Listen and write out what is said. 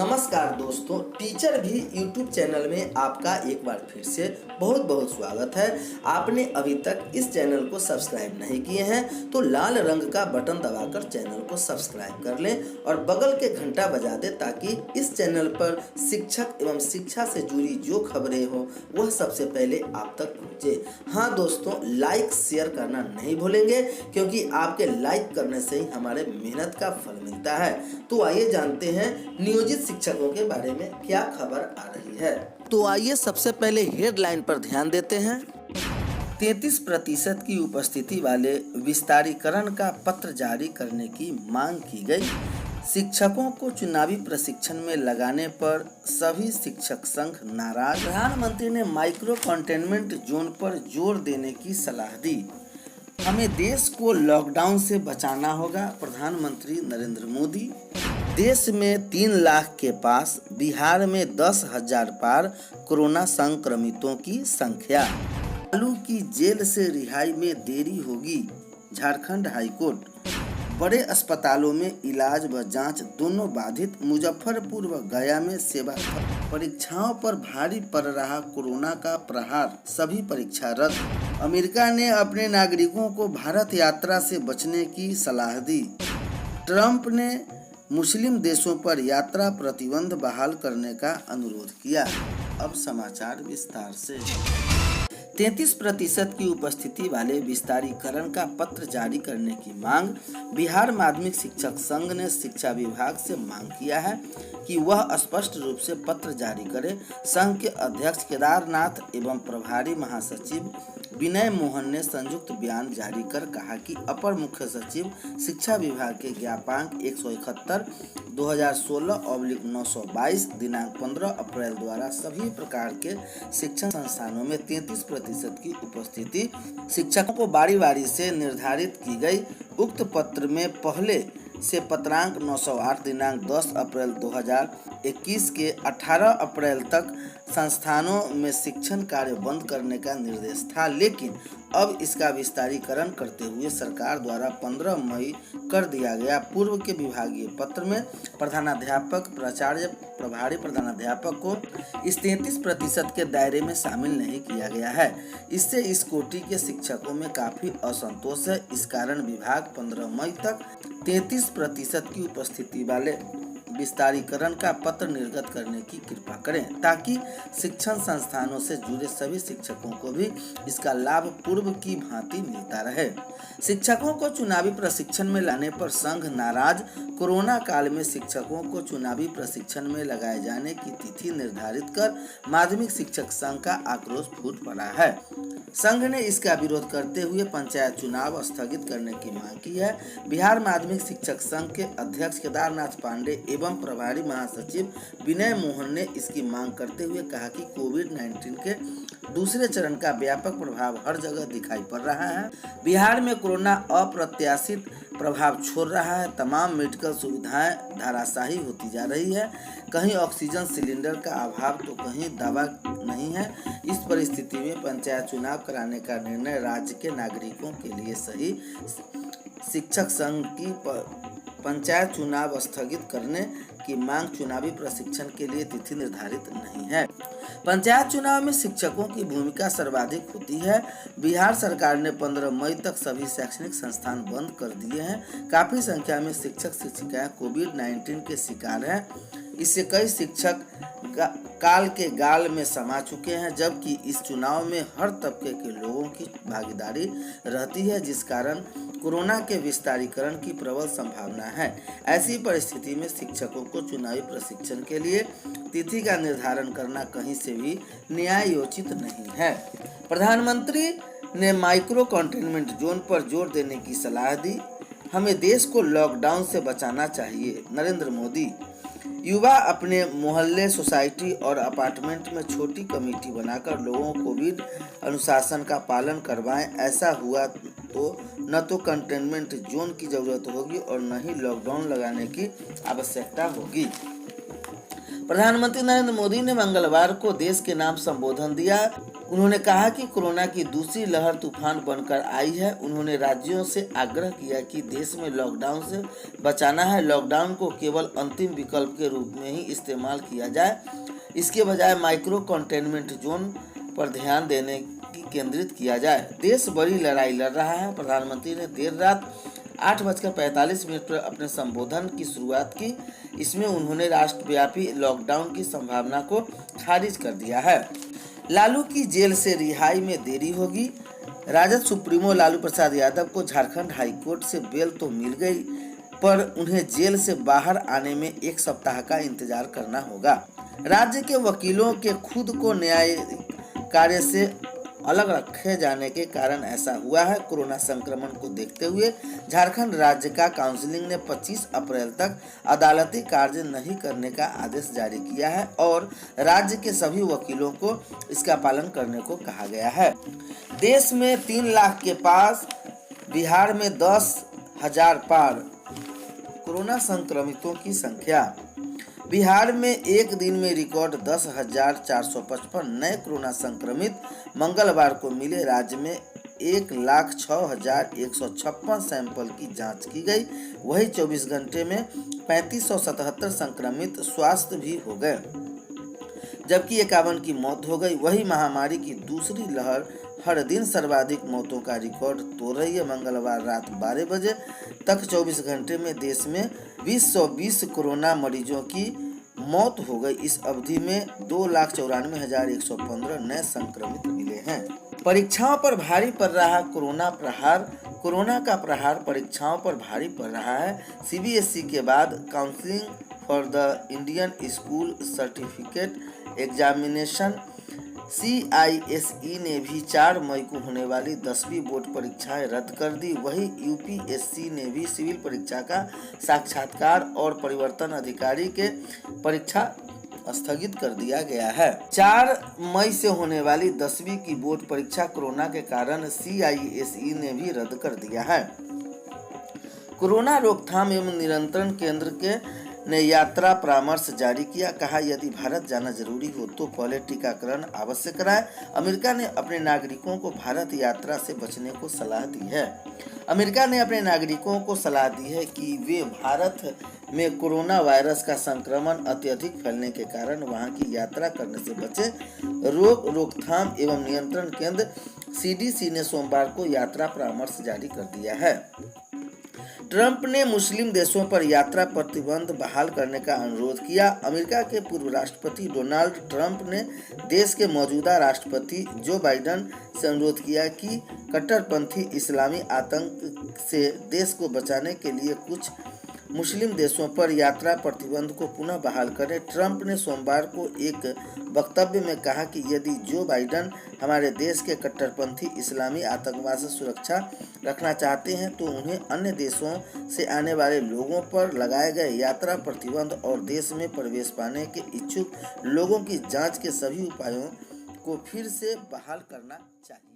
नमस्कार दोस्तों, टीचर भी यूट्यूब चैनल में आपका एक बार फिर से बहुत बहुत स्वागत है। आपने अभी तक इस चैनल को सब्सक्राइब नहीं किए हैं तो लाल रंग का बटन दबाकर चैनल को सब्सक्राइब कर लें और बगल के घंटा बजा दें ताकि इस चैनल पर शिक्षक एवं शिक्षा से जुड़ी जो खबरें हो वह सबसे पहले आप तक पहुँचे। हाँ दोस्तों, लाइक शेयर करना नहीं भूलेंगे क्योंकि आपके लाइक करने से ही हमारे मेहनत का फल मिलता है। तो आइए जानते हैं नियोजित शिक्षकों के बारे में क्या खबर आ रही है। तो आइए सबसे पहले हेडलाइन पर ध्यान देते हैं। 33% की उपस्थिति वाले विस्तारीकरण का पत्र जारी करने की मांग की गई। शिक्षकों को चुनावी प्रशिक्षण में लगाने पर सभी शिक्षक संघ नाराज। प्रधानमंत्री ने माइक्रो कंटेनमेंट जोन पर जोर देने की सलाह दी। हमें देश को लॉकडाउन से बचाना होगा, प्रधानमंत्री नरेंद्र मोदी। देश में 3 लाख के पास, बिहार में 10,000 पार कोरोना संक्रमितों की संख्या। लालू की जेल से रिहाई में देरी होगी, झारखंड हाईकोर्ट। बड़े अस्पतालों में इलाज व जांच दोनों बाधित, मुजफ्फरपुर व गया में सेवा। परीक्षाओं पर भारी पड़ रहा कोरोना का प्रहार, सभी परीक्षा रद्द। अमेरिका ने अपने नागरिकों को भारत यात्रा से बचने की सलाह दी। ट्रंप ने मुस्लिम देशों पर यात्रा प्रतिबंध बहाल करने का अनुरोध किया। अब समाचार विस्तार से। 33% की उपस्थिति वाले विस्तारीकरण का पत्र जारी करने की मांग। बिहार माध्यमिक शिक्षक संघ ने शिक्षा विभाग से मांग किया है कि वह स्पष्ट रूप से पत्र जारी करे। संघ के अध्यक्ष केदारनाथ एवं प्रभारी महासचिव विनय मोहन ने संयुक्त बयान जारी कर कहा कि अपर मुख्य सचिव शिक्षा विभाग के ज्ञापांक 171 2016/922 दिनांक 15 अप्रैल द्वारा सभी प्रकार के शिक्षण संस्थानों में 33% की उपस्थिति शिक्षकों को बारी बारी से निर्धारित की गई। उक्त पत्र में पहले से पत्रांक 908 दिनांक 10 अप्रैल 2021 के 18 अप्रैल तक संस्थानों में शिक्षण कार्य बंद करने का निर्देश था, लेकिन अब इसका विस्तारीकरण करते हुए सरकार द्वारा 15 मई कर दिया गया। पूर्व के विभागीय पत्र में प्रधानाध्यापक, प्राचार्य, प्रभारी प्रधानाध्यापक को इस 33% के दायरे में शामिल नहीं किया गया है। इससे इस कोटि के शिक्षकों में काफी असंतोष है। इस कारण विभाग 15 मई तक 33% की उपस्थिति वाले विस्तारीकरण का पत्र निर्गत करने की कृपा करें ताकि शिक्षण संस्थानों से जुड़े सभी शिक्षकों को भी इसका लाभ पूर्व की भांति मिलता रहे। शिक्षकों को चुनावी प्रशिक्षण में लाने पर संघ नाराज। कोरोना काल में शिक्षकों को चुनावी प्रशिक्षण में लगाए जाने की तिथि निर्धारित कर माध्यमिक शिक्षक संघ का आक्रोश फूट पड़ा है। संघ ने इसका विरोध करते हुए पंचायत चुनाव स्थगित करने की मांग की है। बिहार माध्यमिक शिक्षक संघ के अध्यक्ष केदारनाथ पांडे एवं प्रभारी महासचिव विनय मोहन ने इसकी मांग करते हुए कहा कि कोविड-19 के दूसरे चरण का व्यापक प्रभाव हर जगह दिखाई पड़ रहा है। बिहार में कोरोना अप्रत्याशित प्रभाव छोड़ रहा है। तमाम मेडिकल सुविधाएं धराशायी होती जा रही है। कहीं ऑक्सीजन सिलेंडर का अभाव तो कहीं दवा नहीं है। इस परिस्थिति में पंचायत चुनाव कराने का निर्णय राज्य के नागरिकों के लिए सही। शिक्षक संघ की पंचायत चुनाव स्थगित करने की मांग चुनावी प्रशिक्षण के लिए तिथि निर्धारित नहीं है। पंचायत चुनाव में शिक्षकों की भूमिका सर्वाधिक होती है। बिहार सरकार ने 15 मई तक सभी शैक्षणिक संस्थान बंद कर दिए हैं। काफी संख्या में शिक्षक शिक्षिकाएं कोविड-19 के शिकार हैं। इससे कई शिक्षक काल के गाल में समा चुके हैं, जबकि इस चुनाव में हर तबके के लोगों की भागीदारी रहती है, जिस कारण कोरोना के विस्तारीकरण की प्रबल संभावना है। ऐसी परिस्थिति में शिक्षकों को चुनावी प्रशिक्षण के लिए तिथि का निर्धारण करना कहीं से भी न्यायोचित नहीं है। प्रधानमंत्री ने माइक्रो कंटेनमेंट जोन पर जोर देने की सलाह दी। हमें देश को लॉकडाउन से बचाना चाहिए, नरेंद्र मोदी। युवा अपने मोहल्ले, सोसाइटी और अपार्टमेंट में छोटी कमेटी बनाकर लोगों को कोविड अनुशासन का पालन करवाएं। ऐसा हुआ तो न तो कंटेनमेंट जोन की जरूरत होगी और न ही लॉकडाउन लगाने की आवश्यकता होगी। प्रधानमंत्री नरेंद्र मोदी ने मंगलवार को देश के नाम संबोधन दिया। उन्होंने कहा कि कोरोना की दूसरी लहर तूफान बनकर आई है। उन्होंने राज्यों से आग्रह किया कि देश में लॉकडाउन से बचाना है। लॉकडाउन को केवल अंतिम विकल्प के रूप में ही इस्तेमाल किया जाए, इसके बजाय माइक्रो कंटेनमेंट जोन पर ध्यान देने की केंद्रित किया जाए। देश बड़ी लड़ाई लड़ रहा है। प्रधानमंत्री ने देर रात 8:45 पर अपने संबोधन की शुरुआत की। इसमें उन्होंने राष्ट्रव्यापी लॉकडाउन की संभावना को खारिज कर दिया है। लालू की जेल से रिहाई में देरी होगी। राजद सुप्रीमो लालू प्रसाद यादव को झारखंड हाईकोर्ट से बेल तो मिल गई, पर उन्हें जेल से बाहर आने में 1 सप्ताह का इंतजार करना होगा। राज्य के वकीलों के खुद को न्यायिक कार्य से अलग रखे जाने के कारण ऐसा हुआ है। कोरोना संक्रमण को देखते हुए झारखंड राज्य का काउंसिलिंग ने 25 अप्रैल तक अदालती कार्य नहीं करने का आदेश जारी किया है और राज्य के सभी वकीलों को इसका पालन करने को कहा गया है। देश में 3 लाख के पास, बिहार में 10,000 पार कोरोना संक्रमितों की संख्या। बिहार में एक दिन में रिकॉर्ड 10,455 नए कोरोना संक्रमित मंगलवार को मिले। राज्य में 1,06,156 सैंपल की जांच की गई। वही 24 घंटे में 3577 संक्रमित स्वस्थ भी हो गए, जबकि 51 की मौत हो गई। वही महामारी की दूसरी लहर हर दिन सर्वाधिक मौतों का रिकॉर्ड तोड़ रही है। मंगलवार रात 12 बजे तक 24 घंटे में देश में 220 कोरोना मरीजों की मौत हो गई। इस अवधि में 2,94,115 नए संक्रमित मिले हैं। परीक्षाओं पर भारी पड़ रहा कोरोना प्रहार। कोरोना का प्रहार परीक्षाओं पर भारी पड़ रहा है। सीबीएसई के बाद counselling for the Indian school certificate examination CISE ने भी 4 मई को होने वाली 10वीं बोर्ड परीक्षाएं रद्द कर दी। वही UPSC ने भी सिविल परीक्षा का साक्षात्कार और परिवर्तन अधिकारी के परीक्षा स्थगित कर दिया गया है। 4 मई से होने वाली 10वीं की बोर्ड परीक्षा कोरोना के कारण CISE ने भी रद्द कर दिया है। कोरोना रोकथाम एवं नियंत्रण केंद्र ने यात्रा परामर्श जारी किया। कहा, यदि भारत जाना जरूरी हो तो पहले टीकाकरण अवश्य कराएं। अमेरिका ने अपने नागरिकों को भारत यात्रा से बचने को सलाह दी है। अमेरिका ने अपने नागरिकों को सलाह दी है कि वे भारत में कोरोना वायरस का संक्रमण अत्यधिक फैलने के कारण वहां की यात्रा करने से बचें। रोकथाम एवं नियंत्रण केंद्र CDC ने सोमवार को यात्रा परामर्श जारी कर दिया है। ट्रंप ने मुस्लिम देशों पर यात्रा प्रतिबंध बहाल करने का अनुरोध किया। अमेरिका के पूर्व राष्ट्रपति डोनाल्ड ट्रंप ने देश के मौजूदा राष्ट्रपति जो बाइडेन से अनुरोध किया कि कट्टरपंथी इस्लामी आतंक से देश को बचाने के लिए कुछ मुस्लिम देशों पर यात्रा प्रतिबंध को पुनः बहाल करें। ट्रंप ने सोमवार को एक वक्तव्य में कहा कि यदि जो बाइडेन हमारे देश के कट्टरपंथी इस्लामी आतंकवाद से सुरक्षा रखना चाहते हैं तो उन्हें अन्य देशों से आने वाले लोगों पर लगाए गए यात्रा प्रतिबंध और देश में प्रवेश पाने के इच्छुक लोगों की जांच के सभी उपायों को फिर से बहाल करना चाहिए।